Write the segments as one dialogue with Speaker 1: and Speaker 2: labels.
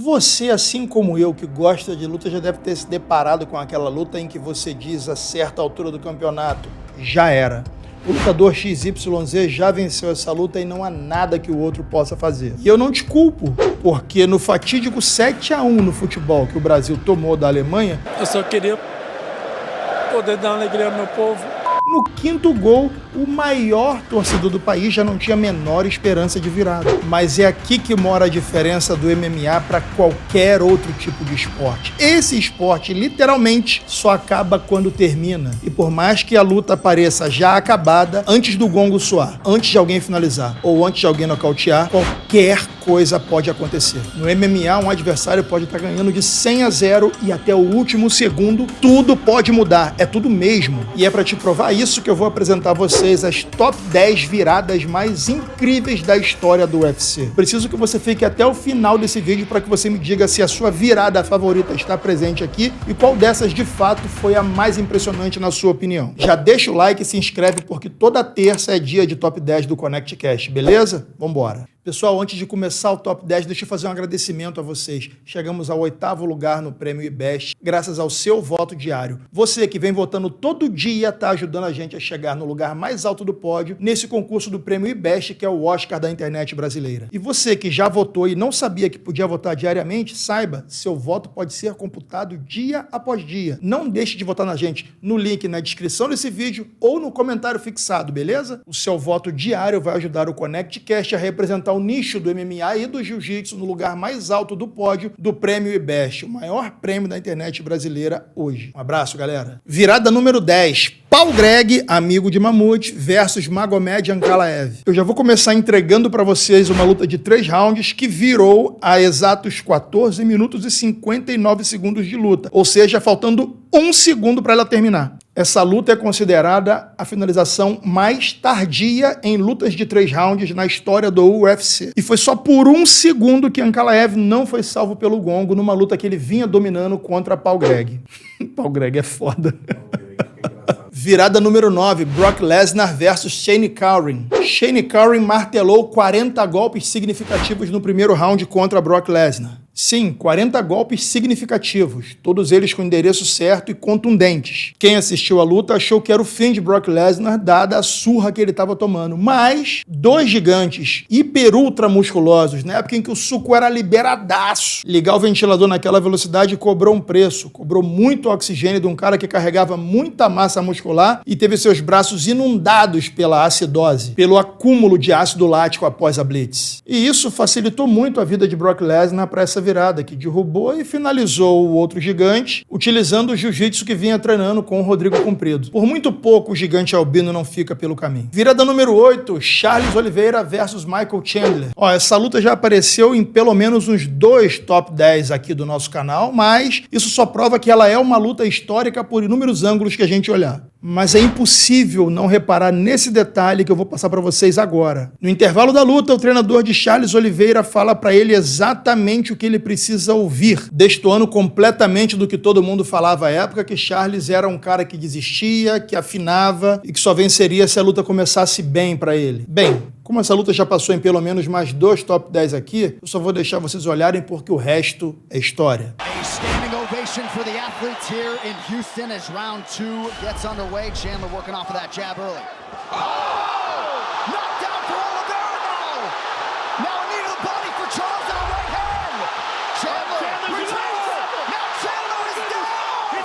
Speaker 1: Você, assim como eu, que gosta de luta, já deve ter se deparado com aquela luta em que você diz a certa altura do campeonato, já era. O lutador XYZ já venceu essa luta e não há nada que o outro possa fazer. E eu não te culpo, porque no fatídico 7-1 no futebol que o Brasil tomou da Alemanha,
Speaker 2: eu só queria poder dar uma alegria ao meu povo.
Speaker 1: No quinto gol, o maior torcedor do país já não tinha a menor esperança de virada. Mas é aqui que mora a diferença do MMA para qualquer outro tipo de esporte. Esse esporte, literalmente, só acaba quando termina. E por mais que a luta pareça já acabada, antes do gongo soar, antes de alguém finalizar ou antes de alguém nocautear, qualquer coisa pode acontecer. No MMA, um adversário pode estar ganhando de 100-0 e até o último segundo, tudo pode mudar. É tudo mesmo. E é para te provar isso que eu vou apresentar a vocês as top 10 viradas mais incríveis da história do UFC. Preciso que você fique até o final desse vídeo para que você me diga se a sua virada favorita está presente aqui e qual dessas de fato foi a mais impressionante na sua opinião. Já deixa o like e se inscreve porque toda terça é dia de top 10 do Connect Cash, beleza? Vambora! Pessoal, antes de começar o Top 10, deixa eu fazer um agradecimento a vocês. Chegamos ao 8º lugar no Prêmio IBEST, graças ao seu voto diário. Você que vem votando todo dia está ajudando a gente a chegar no lugar mais alto do pódio nesse concurso do Prêmio IBEST, que é o Oscar da internet brasileira. E você que já votou e não sabia que podia votar diariamente, saiba, seu voto pode ser computado dia após dia. Não deixe de votar na gente no link na descrição desse vídeo ou no comentário fixado, beleza? O seu voto diário vai ajudar o Connect Cash a representar o nicho do MMA e do Jiu-Jitsu no lugar mais alto do pódio do Prêmio IBEST, o maior prêmio da internet brasileira hoje. Um abraço, galera. Virada número 10. Paul Greg, amigo de Mamute, versus Magomed Ankalaev. Eu já vou começar entregando para vocês uma luta de 3 rounds que virou a exatos 14 minutos e 59 segundos de luta, ou seja, faltando 1 segundo para ela terminar. Essa luta é considerada a finalização mais tardia em lutas de 3 rounds na história do UFC. E foi só por 1 segundo que Ankalaev não foi salvo pelo gongo numa luta que ele vinha dominando contra Paul Greg. Paul Greg é foda. Virada número 9, Brock Lesnar versus Shane Carwin. Shane Carwin martelou 40 golpes significativos no primeiro round contra Brock Lesnar. Sim, 40 golpes significativos, todos eles com endereço certo e contundentes. Quem assistiu a luta achou que era o fim de Brock Lesnar, dada a surra que ele estava tomando. Mas 2 gigantes hiper ultra musculosos, na época em que o suco era liberadaço, ligar o ventilador naquela velocidade cobrou um preço, cobrou muito oxigênio de um cara que carregava muita massa muscular e teve seus braços inundados pela acidose, pelo acúmulo de ácido lático após a blitz. E isso facilitou muito a vida de Brock Lesnar para essa virada, que derrubou e finalizou o outro gigante, utilizando o jiu-jitsu que vinha treinando com o Rodrigo Comprido. Por muito pouco, o gigante albino não fica pelo caminho. Virada número 8, Charles Oliveira versus Michael Chandler. Essa luta já apareceu em pelo menos uns 2 top 10 aqui do nosso canal, mas isso só prova que ela é uma luta histórica por inúmeros ângulos que a gente olhar. Mas é impossível não reparar nesse detalhe que eu vou passar para vocês agora. No intervalo da luta, o treinador de Charles Oliveira fala para ele exatamente o que ele precisa ouvir, destoando completamente do que todo mundo falava à época, que Charles era um cara que desistia, que afinava e que só venceria se a luta começasse bem para ele. Bem, como essa luta já passou em pelo menos mais 2 top 10 aqui, eu só vou deixar vocês olharem porque o resto é história.
Speaker 3: For the athletes here in Houston as round 2 gets underway. Chandler working off of that jab early. Oh! Knocked down for Oliveira now! Now a knee to the body for Charles and a right hand! Chandler retreats! Now Chandler is down!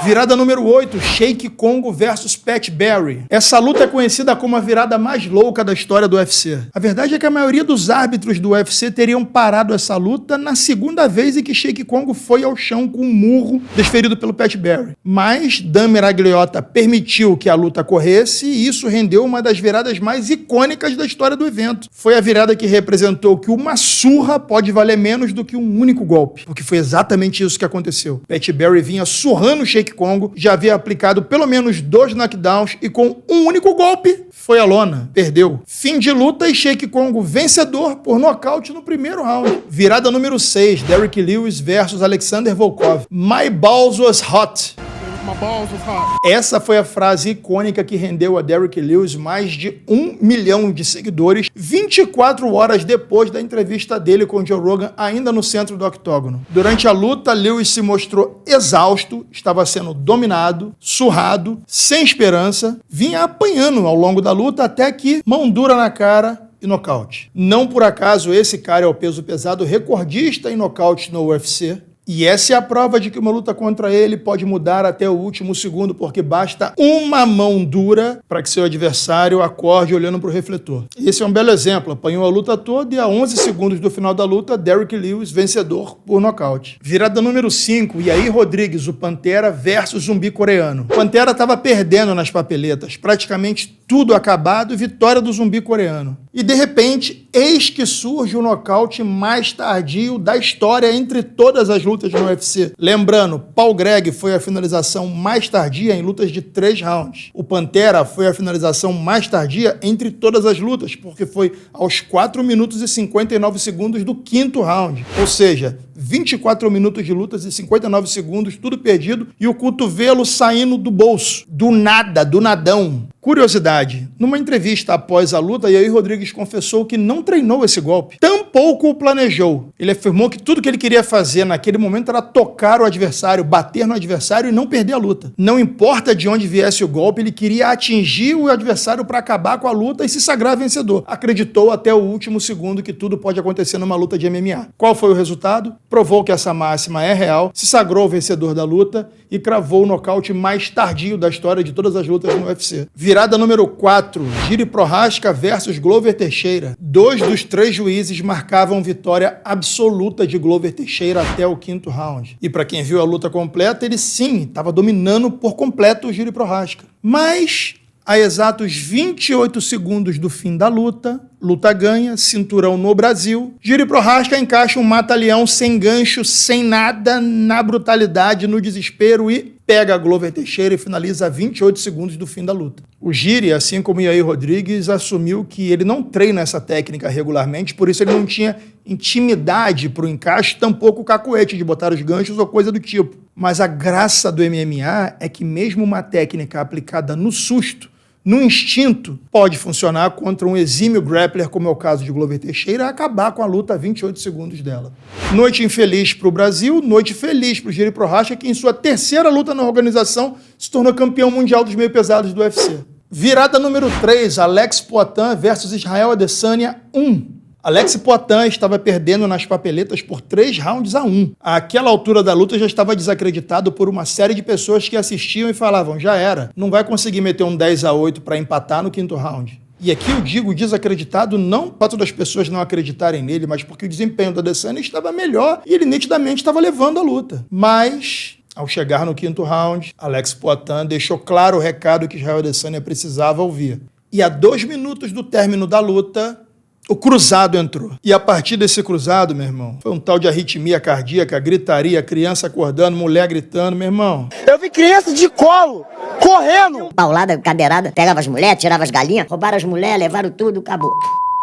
Speaker 1: Virada número 8, Sheik Kongo versus Pat Barry. Essa luta é conhecida como a virada mais louca da história do UFC. A verdade é que a maioria dos árbitros do UFC teriam parado essa luta na segunda vez em que Sheik Kongo foi ao chão com um murro desferido pelo Pat Barry. Mas Dan Miragliotta permitiu que a luta corresse e isso rendeu uma das viradas mais icônicas da história do evento. Foi a virada que representou que uma surra pode valer menos do que um único golpe, porque foi exatamente isso que aconteceu. Pat Barry vinha surrando Sheik Kongo, já havia aplicado pelo menos 2 knockdowns e com um único golpe foi a lona, perdeu. Fim de luta e Sheik Kongo vencedor por nocaute no primeiro round. Virada número 6, Derrick Lewis versus Alexander Volkov. My balls was hot.
Speaker 4: My balls was hot.
Speaker 1: Essa foi a frase icônica que rendeu a Derrick Lewis mais de 1 milhão de seguidores 24 horas depois da entrevista dele com Joe Rogan, ainda no centro do octógono. Durante a luta, Lewis se mostrou exausto, estava sendo dominado, surrado, sem esperança, vinha apanhando ao longo da luta até que mão dura na cara e nocaute. Não por acaso esse cara é o peso pesado recordista em nocaute no UFC. E essa é a prova de que uma luta contra ele pode mudar até o último segundo, porque basta uma mão dura para que seu adversário acorde olhando para o refletor. Esse é um belo exemplo. Apanhou a luta toda e a 11 segundos do final da luta, Derrick Lewis vencedor por nocaute. Virada número 5, Yair Rodrigues, o Pantera versus Zumbi Coreano. O Pantera estava perdendo nas papeletas, praticamente tudo acabado, vitória do Zumbi Coreano. E de repente, eis que surge o nocaute mais tardio da história entre todas as lutas no UFC. Lembrando, Paul Greg foi a finalização mais tardia em lutas de 3 rounds. O Pantera foi a finalização mais tardia entre todas as lutas, porque foi aos 4 minutos e 59 segundos do 5º round. Ou seja, 24 minutos de lutas e 59 segundos, tudo perdido, e o cotovelo saindo do bolso. Do nada, do nadão. Curiosidade, numa entrevista após a luta, Yair Rodrigues confessou que não treinou esse golpe, tampouco o planejou. Ele afirmou que tudo que ele queria fazer naquele momento era tocar o adversário, bater no adversário e não perder a luta. Não importa de onde viesse o golpe, ele queria atingir o adversário para acabar com a luta e se sagrar vencedor. Acreditou até o último segundo que tudo pode acontecer numa luta de MMA. Qual foi o resultado? Provou que essa máxima é real, se sagrou vencedor da luta e cravou o nocaute mais tardio da história de todas as lutas no UFC. Virada número 4, Jiri Prochazka versus Glover Teixeira. 2 dos 3 juízes marcavam vitória absoluta de Glover Teixeira até o 5º round. E para quem viu a luta completa, ele sim, estava dominando por completo o Jiri Prochazka. Mas, a exatos 28 segundos do fim da luta ganha, cinturão no Brasil, Jiri Prochazka encaixa um mata-leão sem gancho, sem nada, na brutalidade, no desespero e pega a Glover Teixeira e finaliza a 28 segundos do fim da luta. O Jiri, assim como o Yair Rodrigues, assumiu que ele não treina essa técnica regularmente, por isso ele não tinha intimidade para o encaixe, tampouco o cacuete de botar os ganchos ou coisa do tipo. Mas a graça do MMA é que mesmo uma técnica aplicada no susto, no instinto, pode funcionar contra um exímio grappler, como é o caso de Glover Teixeira, e acabar com a luta a 28 segundos dela. Noite infeliz para o Brasil, noite feliz para o Jiri Prochazka, que em sua 3ª luta na organização se tornou campeão mundial dos meio pesados do UFC. Virada número 3, Alex Poatan versus Israel Adesanya 1. Alex Poatan estava perdendo nas papeletas por 3 rounds a 1. Àquela altura da luta já estava desacreditado por uma série de pessoas que assistiam e falavam, já era, não vai conseguir meter um 10-8 para empatar no 5º round. E aqui eu digo desacreditado não por fato das pessoas não acreditarem nele, mas porque o desempenho do Adesanya estava melhor e ele nitidamente estava levando a luta. Mas, ao chegar no 5º round, Alex Poatan deixou claro o recado que Israel Adesanya precisava ouvir. E a 2 minutos do término da luta, o cruzado entrou. E a partir desse cruzado, meu irmão, foi um tal de arritmia cardíaca, gritaria, criança acordando, mulher gritando, meu irmão.
Speaker 5: Eu vi criança de colo, correndo.
Speaker 6: Paulada, cadeirada, pegava as mulheres, tirava as galinhas, roubaram as mulheres, levaram tudo, acabou.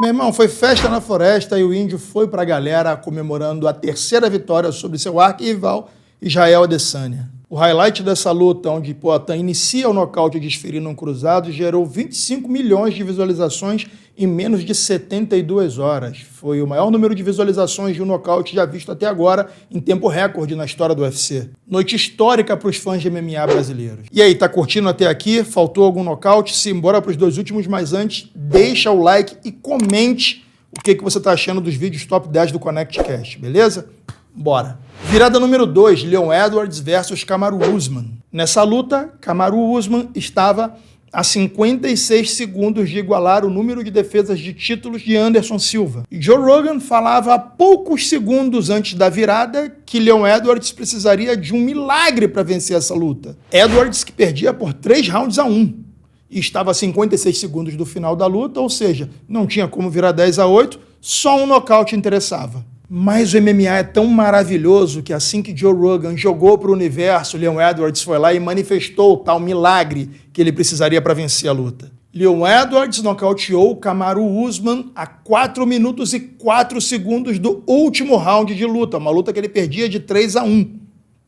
Speaker 1: Meu irmão, foi festa na floresta e o índio foi pra galera comemorando a 3ª vitória sobre seu arquirrival, Israel Adesanya. O highlight dessa luta, onde Poatan inicia o nocaute desferindo um cruzado, gerou 25 milhões de visualizações em menos de 72 horas. Foi o maior número de visualizações de um nocaute já visto até agora, em tempo recorde na história do UFC. Noite histórica para os fãs de MMA brasileiros. E aí, tá curtindo até aqui? Faltou algum nocaute? Simbora para os 2 últimos, mas antes, deixa o like e comente o que você tá achando dos vídeos top 10 do ConnectCast, beleza? Bora! Virada número 2, Leon Edwards versus Kamaru Usman. Nessa luta, Kamaru Usman estava a 56 segundos de igualar o número de defesas de títulos de Anderson Silva. E Joe Rogan falava há poucos segundos antes da virada que Leon Edwards precisaria de um milagre para vencer essa luta. Edwards que perdia por 3 rounds a 1. E estava a 56 segundos do final da luta, ou seja, não tinha como virar 10-8, só um nocaute interessava. Mas o MMA é tão maravilhoso que assim que Joe Rogan jogou para o universo, Leon Edwards foi lá e manifestou o tal milagre que ele precisaria para vencer a luta. Leon Edwards nocauteou Kamaru Usman a 4 minutos e 4 segundos do último round de luta, uma luta que ele perdia de 3-1.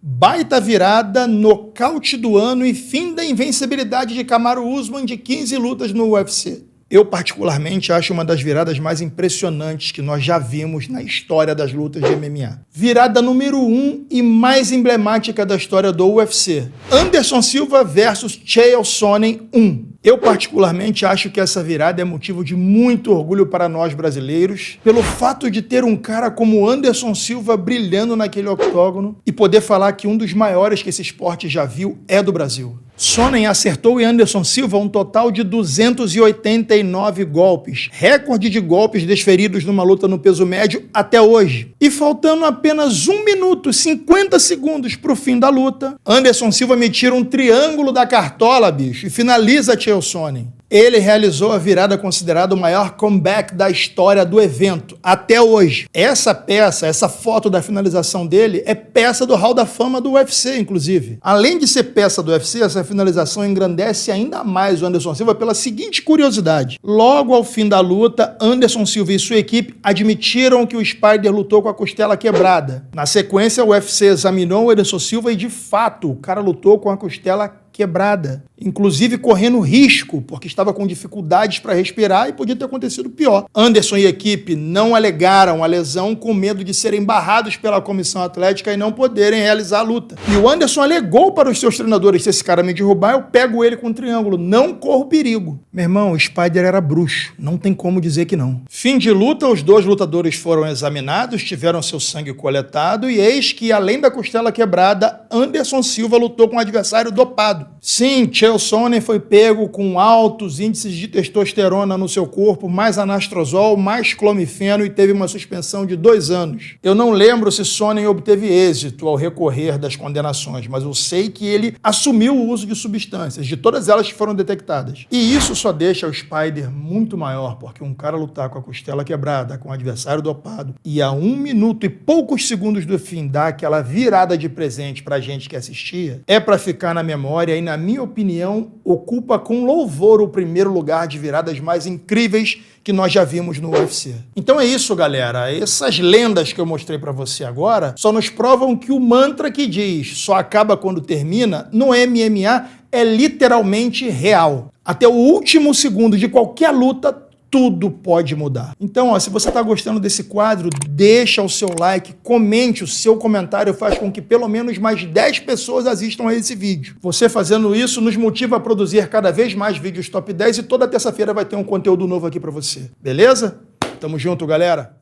Speaker 1: Baita virada, nocaute do ano e fim da invencibilidade de Kamaru Usman de 15 lutas no UFC. Eu, particularmente, acho uma das viradas mais impressionantes que nós já vimos na história das lutas de MMA. Virada número 1 e mais emblemática da história do UFC. Anderson Silva versus Chael Sonnen 1. Eu, particularmente, acho que essa virada é motivo de muito orgulho para nós brasileiros, pelo fato de ter um cara como Anderson Silva brilhando naquele octógono e poder falar que um dos maiores que esse esporte já viu é do Brasil. Sonnen acertou em Anderson Silva um total de 289 golpes, recorde de golpes desferidos numa luta no peso médio até hoje. E faltando apenas 1 minuto e 50 segundos para o fim da luta, Anderson Silva me tira um triângulo da cartola, bicho, e finaliza Chael Sonnen. Ele realizou a virada considerada o maior comeback da história do evento, até hoje. Essa peça, essa foto da finalização dele, é peça do Hall da Fama do UFC, inclusive. Além de ser peça do UFC, essa finalização engrandece ainda mais o Anderson Silva pela seguinte curiosidade. Logo ao fim da luta, Anderson Silva e sua equipe admitiram que o Spider lutou com a costela quebrada. Na sequência, o UFC examinou o Anderson Silva e, de fato, o cara lutou com a costela quebrada, inclusive correndo risco, porque estava com dificuldades para respirar e podia ter acontecido pior. Anderson e equipe não alegaram a lesão com medo de serem barrados pela comissão atlética e não poderem realizar a luta. E o Anderson alegou para os seus treinadores: se esse cara me derrubar, eu pego ele com um triângulo, não corro perigo. Meu irmão, o Spider era bruxo, não tem como dizer que não. Fim de luta, os dois lutadores foram examinados, tiveram seu sangue coletado e eis que, além da costela quebrada, Anderson Silva lutou com um adversário dopado. Sim, Chael Sonnen foi pego com altos índices de testosterona no seu corpo, mais anastrozol, mais clomifeno e teve uma suspensão de 2 anos. Eu não lembro se Sonnen obteve êxito ao recorrer das condenações, mas eu sei que ele assumiu o uso de substâncias, de todas elas que foram detectadas. E isso só deixa o Spider muito maior, porque um cara lutar com a costela quebrada, com o adversário dopado, e a 1 minuto e poucos segundos do fim dar aquela virada de presente pra gente que assistia, é pra ficar na memória e, na minha opinião, ocupa com louvor o primeiro lugar de viradas mais incríveis que nós já vimos no UFC. Então é isso, galera. Essas lendas que eu mostrei pra você agora só nos provam que o mantra que diz só acaba quando termina, no MMA, é literalmente real. Até o último segundo de qualquer luta, tudo pode mudar. Então, se você está gostando desse quadro, deixa o seu like, comente, o seu comentário faz com que pelo menos mais 10 pessoas assistam a esse vídeo. Você fazendo isso nos motiva a produzir cada vez mais vídeos top 10 e toda terça-feira vai ter um conteúdo novo aqui para você. Beleza? Tamo junto, galera.